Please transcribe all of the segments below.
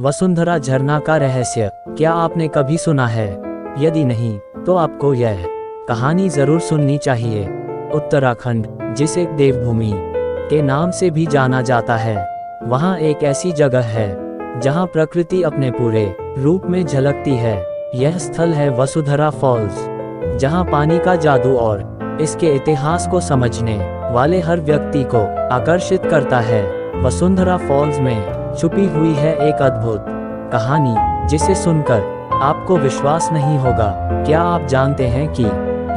वसुंधरा झरना का रहस्य क्या आपने कभी सुना है? यदि नहीं तो आपको यह कहानी जरूर सुननी चाहिए। उत्तराखंड, जिसे देवभूमि के नाम से भी जाना जाता है, वहाँ एक ऐसी जगह है जहाँ प्रकृति अपने पूरे रूप में झलकती है। यह स्थल है वसुधरा फॉल्स, जहाँ पानी का जादू और इसके इतिहास को समझने वाले हर व्यक्ति को आकर्षित करता है। वसुंधरा फॉल्स में छुपी हुई है एक अद्भुत कहानी, जिसे सुनकर आपको विश्वास नहीं होगा। क्या आप जानते हैं कि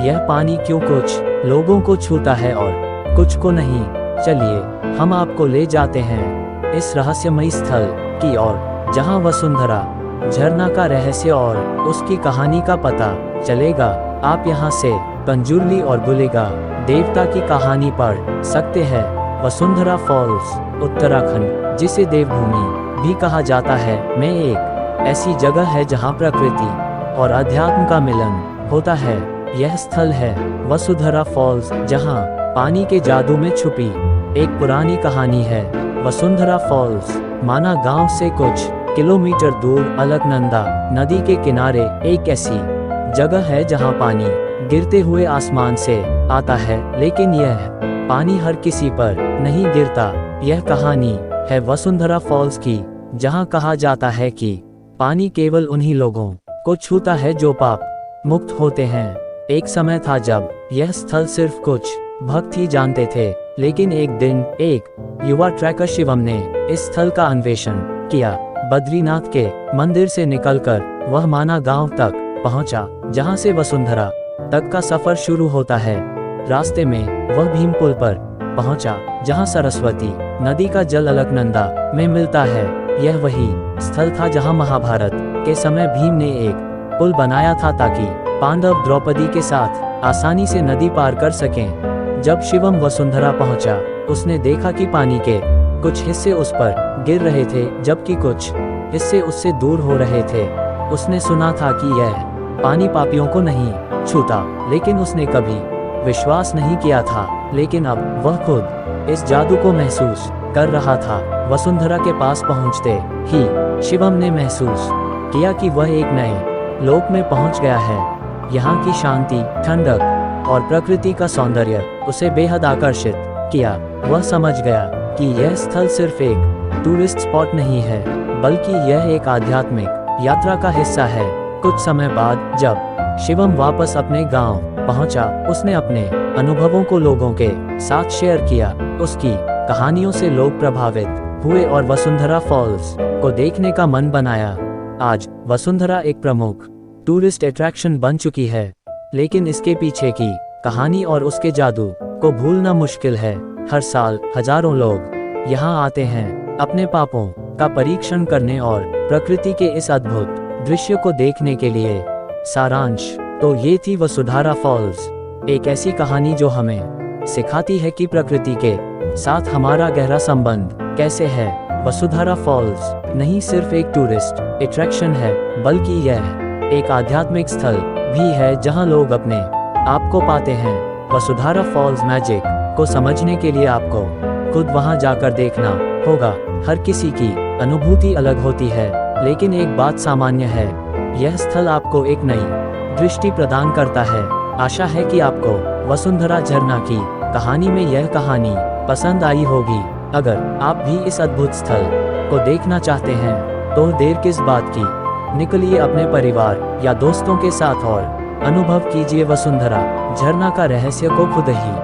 यह पानी क्यों कुछ लोगों को छूता है और कुछ को नहीं? चलिए हम आपको ले जाते हैं इस रहस्यमयी स्थल की ओर, जहां वसुंधरा झरना का रहस्य और उसकी कहानी का पता चलेगा। आप यहां से पंजुर्ली और बुलेगा देवता की कहानी पढ़ सकते हैं। वसुंधरा फॉल्स, उत्तराखंड, जिसे देवभूमि भी कहा जाता है, में एक ऐसी जगह है जहां प्रकृति और अध्यात्म का मिलन होता है। यह स्थल है वसुधरा फॉल्स, जहां पानी के जादू में छुपी एक पुरानी कहानी है। वसुंधरा फॉल्स माना गांव से कुछ किलोमीटर दूर अलकनंदा नदी के किनारे एक ऐसी जगह है जहां पानी गिरते हुए आसमान से आता है, लेकिन यह पानी हर किसी पर नहीं गिरता। यह कहानी है वसुंधरा फॉल्स की, जहां कहा जाता है कि पानी केवल उन्हीं लोगों को छूता है जो पाप मुक्त होते हैं। एक समय था जब यह स्थल सिर्फ कुछ भक्त ही जानते थे, लेकिन एक दिन एक युवा ट्रैकर शिवम ने इस स्थल का अन्वेषण किया। बद्रीनाथ के मंदिर से निकलकर वह माना गांव तक पहुंचा, जहां से वसुंधरा तक का सफर शुरू होता है। रास्ते में वह भीम पुल पर पहुंचा, जहां सरस्वती नदी का जल अलकनंदा में मिलता है। यह वही स्थल था जहां महाभारत के समय भीम ने एक पुल बनाया था ताकि पांडव द्रौपदी के साथ आसानी से नदी पार कर सकें। जब शिवम वसुंधरा पहुंचा, उसने देखा कि पानी के कुछ हिस्से उस पर गिर रहे थे, जबकि कुछ हिस्से उससे दूर हो रहे थे। उसने सुना था कि यह पानी पापियों को नहीं छूता, लेकिन उसने कभी विश्वास नहीं किया था। लेकिन अब वह खुद इस जादू को महसूस कर रहा था। वसुंधरा के पास पहुंचते ही शिवम ने महसूस किया कि वह एक नए लोक में पहुंच गया है। यहाँ की शांति, ठंडक और प्रकृति का सौंदर्य उसे बेहद आकर्षित किया। वह समझ गया कि यह स्थल सिर्फ एक टूरिस्ट स्पॉट नहीं है, बल्कि यह एक आध्यात्मिक यात्रा का हिस्सा है। कुछ समय बाद जब शिवम वापस अपने गांव पहुंचा, उसने अपने अनुभवों को लोगों के साथ शेयर किया। उसकी कहानियों से लोग प्रभावित हुए और वसुंधरा फॉल्स को देखने का मन बनाया। आज वसुंधरा एक प्रमुख टूरिस्ट अट्रैक्शन बन चुकी है, लेकिन इसके पीछे की कहानी और उसके जादू को भूलना मुश्किल है। हर साल हजारों लोग यहाँ आते हैं अपने पापों का परीक्षण करने और प्रकृति के इस अद्भुत दृश्य को देखने के लिए। सारांश तो ये थी वसुंधरा फॉल्स, एक ऐसी कहानी जो हमें सिखाती है कि प्रकृति के साथ हमारा गहरा संबंध कैसे है। वसुंधरा फॉल्स नहीं सिर्फ एक टूरिस्ट अट्रैक्शन है, बल्कि यह एक आध्यात्मिक स्थल भी है जहां लोग अपने आप को पाते हैं। वसुंधरा फॉल्स मैजिक को समझने के लिए आपको खुद वहां जाकर देखना होगा। हर किसी की अनुभूति अलग होती है, लेकिन एक बात सामान्य है, यह स्थल आपको एक नई दृष्टि प्रदान करता है। आशा है कि आपको वसुंधरा झरना की कहानी में यह कहानी पसंद आई होगी। अगर आप भी इस अद्भुत स्थल को देखना चाहते हैं तो देर किस बात की, निकलिए अपने परिवार या दोस्तों के साथ और अनुभव कीजिए वसुंधरा झरना का रहस्य को खुद ही।